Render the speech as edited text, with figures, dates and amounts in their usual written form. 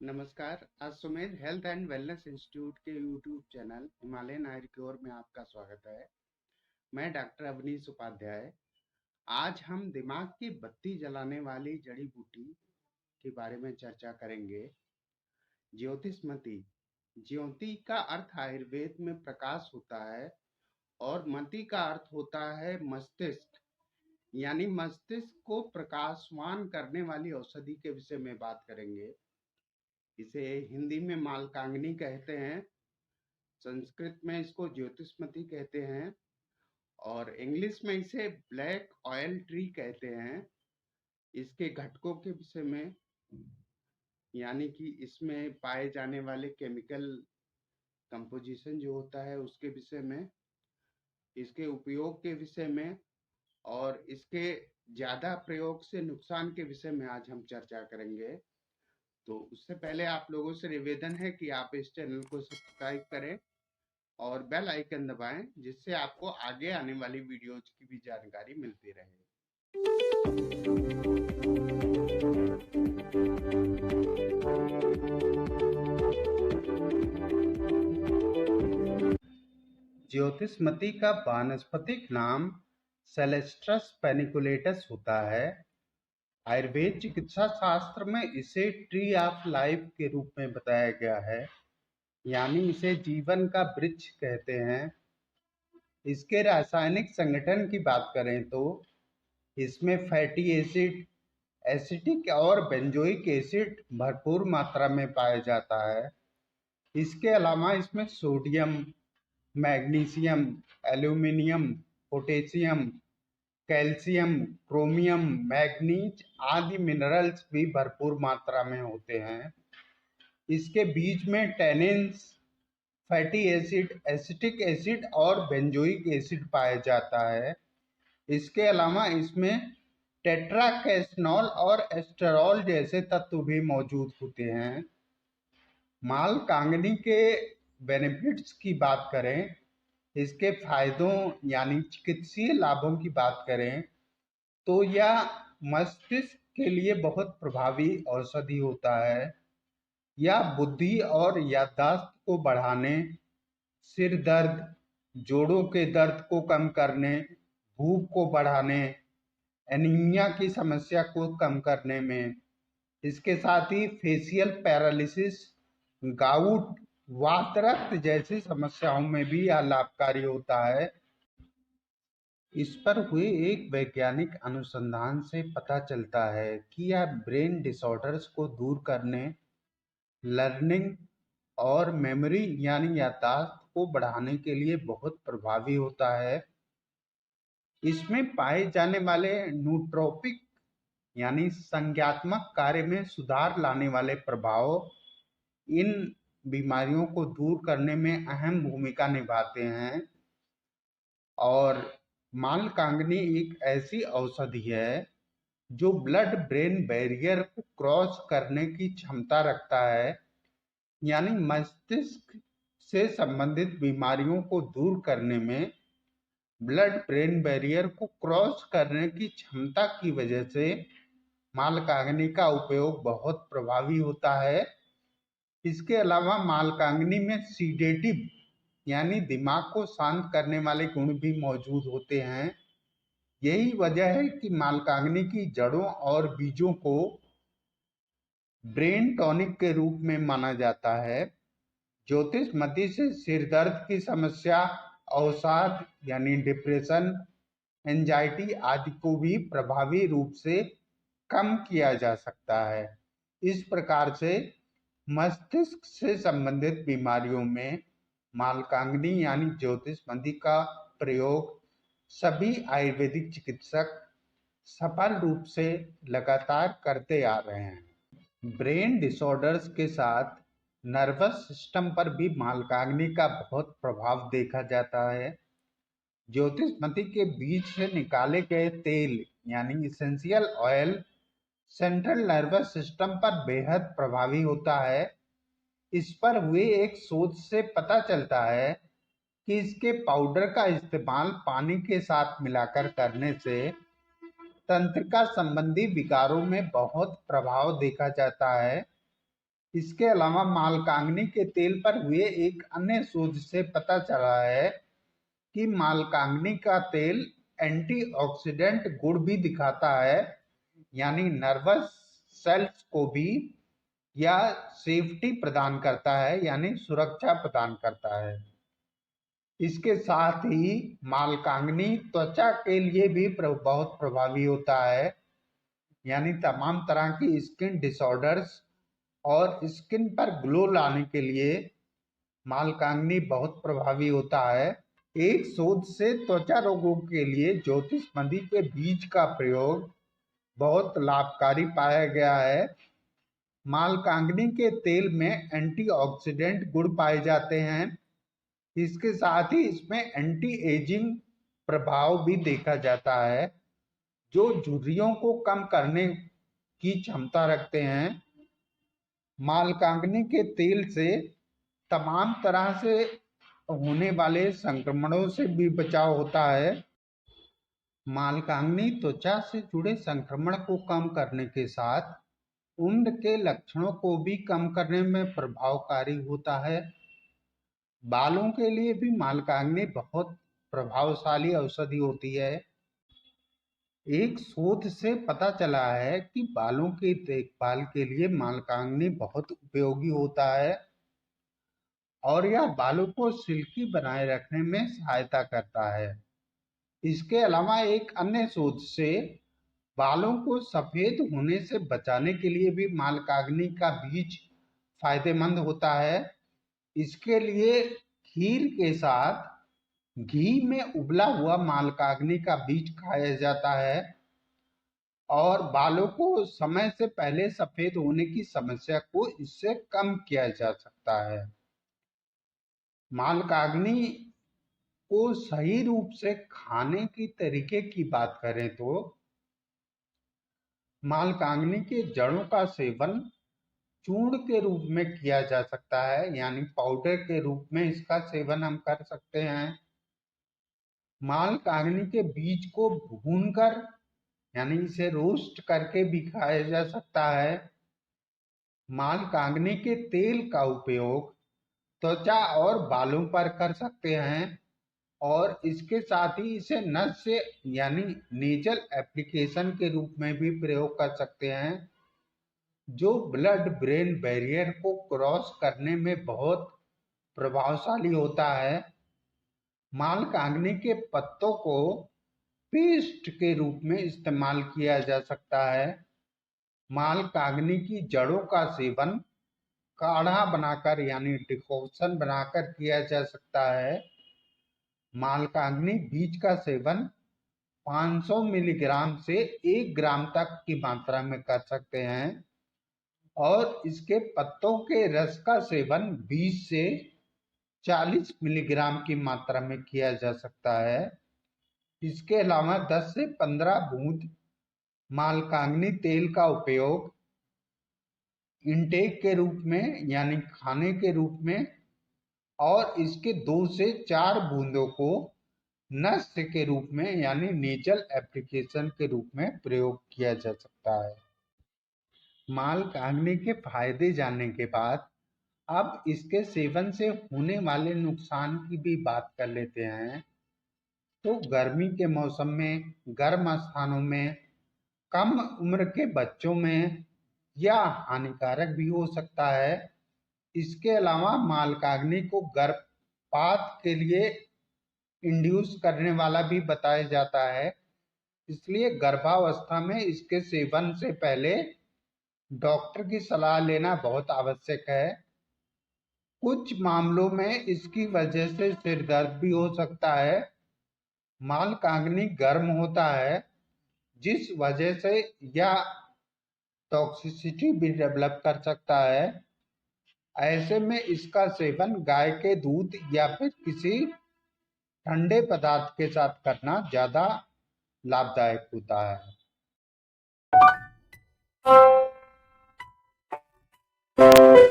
नमस्कार। आज Sumedh health and wellness institute के यूट्यूब चैनल हिमालयन आयुर्क्योर में आपका स्वागत है। मैं डॉक्टर अवनीश उपाध्याय। आज हम दिमाग की बत्ती जलाने वाली जड़ी बूटी के बारे में चर्चा करेंगे। ज्योतिषमती। ज्योति का अर्थ आयुर्वेद में प्रकाश होता है और मति का अर्थ होता है मस्तिष्क, यानी मस्तिष्क को प्रकाशवान करने वाली औषधि के विषय में बात करेंगे। इसे हिंदी में मालकांगनी कहते हैं, संस्कृत में इसको ज्योतिषमती कहते हैं और इंग्लिश में इसे ब्लैक ऑयल ट्री कहते हैं। इसके घटकों के विषय में, यानी कि इसमें पाए जाने वाले केमिकल कंपोजिशन जो होता है उसके विषय में, इसके उपयोग के विषय में और इसके ज़्यादा प्रयोग से नुकसान के विषय में आज हम चर्चा करेंगे। तो उससे पहले आप लोगों से निवेदन है कि आप इस चैनल को सब्सक्राइब करें और बेल आइकन दबाएं, जिससे आपको आगे आने वाली वीडियोज की भी जानकारी मिलती रहे। ज्योतिषमती का वानस्पतिक नाम सेलेस्ट्रस पेनिकुलेटस होता है। आयुर्वेद चिकित्सा शास्त्र में इसे ट्री ऑफ लाइफ के रूप में बताया गया है, यानी इसे जीवन का वृक्ष कहते हैं। इसके रासायनिक संगठन की बात करें तो इसमें फैटी एसिड, एसिटिक और बेंजोइक एसिड भरपूर मात्रा में पाया जाता है। इसके अलावा इसमें sodium, magnesium, aluminium, potassium, calcium, chromium, manganese आदि मिनरल्स भी भरपूर मात्रा में होते हैं। इसके बीज में tannins, fatty acid, acetic acid और बेंजोइक एसिड पाया जाता है। इसके अलावा इसमें टेट्राकेस्नॉल और एस्टेरॉल जैसे तत्व भी मौजूद होते हैं। मालकांगनी के बेनिफिट्स की बात करें, इसके फायदों यानी चिकित्सीय लाभों की बात करें तो यह मस्तिष्क के लिए बहुत प्रभावी औषधि होता है। यह बुद्धि और याददाश्त को बढ़ाने, सिर दर्द, जोड़ों के दर्द को कम करने, भूख को बढ़ाने, एनीमिया की समस्या को कम करने में, इसके साथ ही फेशियल पैरालिसिस, गाउट, वातरक्त जैसी समस्याओं में भी यह लाभकारी होता है। इस पर हुए एक वैज्ञानिक अनुसंधान से पता चलता है कि यह ब्रेन डिसऑर्डर्स को दूर करने, लर्निंग और मेमोरी यानी याददाश्त को बढ़ाने के लिए बहुत प्रभावी होता है। इसमें पाए जाने वाले नूट्रोपिक यानी संज्ञात्मक कार्य में सुधार लाने वाले प्रभाव इन बीमारियों को दूर करने में अहम भूमिका निभाते हैं। और मालकांगनी एक ऐसी औषधि है जो ब्लड ब्रेन बैरियर को क्रॉस करने की क्षमता रखता है, यानी मस्तिष्क से संबंधित बीमारियों को दूर करने में ब्लड ब्रेन बैरियर को क्रॉस करने की क्षमता की वजह से मालकांगनी का उपयोग बहुत प्रभावी होता है। इसके अलावा मालकांगनी में सीडेटिव यानी दिमाग को शांत करने वाले गुण भी मौजूद होते हैं। यही वजह है कि मालकांगनी की जड़ों और बीजों को ब्रेन टॉनिक के रूप में माना जाता है। ज्योतिषमती से सिर दर्द की समस्या, अवसाद यानी डिप्रेशन, एंजाइटी आदि को भी प्रभावी रूप से कम किया जा सकता है। इस प्रकार से मस्तिष्क से संबंधित बीमारियों में मालकांगनी यानी ज्योतिषमती का प्रयोग सभी आयुर्वेदिक चिकित्सक सफल रूप से लगातार करते आ रहे हैं। ब्रेन डिसऑर्डर्स के साथ नर्वस सिस्टम पर भी मालकांगनी का बहुत प्रभाव देखा जाता है। ज्योतिषमती के बीज से निकाले गए तेल यानी essential oil central nervous system पर बेहद प्रभावी होता है। इस पर हुए एक शोध से पता चलता है कि इसके पाउडर का इस्तेमाल पानी के साथ मिलाकर करने से तंत्रिका संबंधी विकारों में बहुत प्रभाव देखा जाता है। इसके अलावा मालकांगनी के तेल पर हुए एक अन्य शोध से पता चला है कि मालकांगनी का तेल एंटीऑक्सीडेंट गुण भी दिखाता है, यानी नर्वस सेल्स को भी या सेफ्टी प्रदान करता है, यानी सुरक्षा प्रदान करता है। इसके साथ ही मालकांगनी त्वचा के लिए भी बहुत प्रभावी होता है, यानी तमाम तरह की स्किन डिसऑर्डर्स और स्किन पर ग्लो लाने के लिए मालकांगनी बहुत प्रभावी होता है। एक शोध से त्वचा रोगों के लिए ज्योतिषमती के बीज का प्रयोग बहुत लाभकारी पाया गया है। मालकांगनी के तेल में एंटीऑक्सीडेंट गुण पाए जाते हैं। इसके साथ ही इसमें एंटी एजिंग प्रभाव भी देखा जाता है, जो झुर्रियों को कम करने की क्षमता रखते हैं। मालकांगनी के तेल से तमाम तरह से होने वाले संक्रमणों से भी बचाव होता है। मालकांगनी त्वचा से जुड़े संक्रमण को कम करने के साथ उम्र के लक्षणों को भी कम करने में प्रभावकारी होता है। बालों के लिए भी मालकांगनी बहुत प्रभावशाली औषधि होती है। एक शोध से पता चला है कि बालों की देखभाल के लिए मालकांगनी बहुत उपयोगी होता है और यह बालों को सिल्की बनाए रखने में सहायता करता है। इसके अलावा एक अन्य शोध से बालों को सफेद होने से बचाने के लिए भी मालकांगनी का बीज फायदेमंद होता है। इसके लिए खीर के साथ घी में उबला हुआ मालकांगनी का बीज खाया जाता है और बालों को समय से पहले सफेद होने की समस्या को इससे कम किया जा सकता है। मालकांगनी को सही रूप से खाने की तरीके की बात करें तो मालकांगनी के जड़ों का सेवन चूर्ण के रूप में किया जा सकता है, यानी पाउडर के रूप में इसका सेवन हम कर सकते हैं। मालकांगनी के बीज को भूनकर यानी इसे रोस्ट करके भी खाया जा सकता है। मालकांगनी के तेल का उपयोग त्वचा और बालों पर कर सकते हैं और इसके साथ ही इसे नस से यानी नेजल एप्लीकेशन के रूप में भी प्रयोग कर सकते हैं, जो ब्लड ब्रेन बैरियर को क्रॉस करने में बहुत प्रभावशाली होता है। मालकांगनी के पत्तों को पेस्ट के रूप में इस्तेमाल किया जा सकता है। मालकांगनी की जड़ों का सेवन काढ़ा बनाकर यानी डिकॉक्शन बनाकर किया जा सकता है। मालकांगनी बीज का सेवन 500 मिलीग्राम से 1 ग्राम तक की मात्रा में कर सकते हैं और इसके पत्तों के रस का सेवन 20 से 40 मिलीग्राम की मात्रा में किया जा सकता है। इसके अलावा 10 से 15 बूंद मालकांगनी तेल का उपयोग इंटेक के रूप में यानी खाने के रूप में और इसके 2 से 4 बूंदों को नस्य के रूप में यानी नेजल एप्लीकेशन के रूप में प्रयोग किया जा सकता है। मालकांगनी के फायदे जानने के बाद अब इसके सेवन से होने वाले नुकसान की भी बात कर लेते हैं। तो गर्मी के मौसम में गर्म स्थानों में कम उम्र के बच्चों में यह हानिकारक भी हो सकता है। इसके अलावा मालकांगनी को गर्भपात के लिए इंड्यूस करने वाला भी बताया जाता है, इसलिए गर्भावस्था में इसके सेवन से पहले डॉक्टर की सलाह लेना बहुत आवश्यक है। कुछ मामलों में इसकी वजह से सिर दर्द भी हो सकता है। मालकांगनी गर्म होता है, जिस वजह से यह टॉक्सिसिटी भी डेवलप कर सकता है। ऐसे में इसका सेवन गाय के दूध या फिर किसी ठंडे पदार्थ के साथ करना ज्यादा लाभदायक होता है।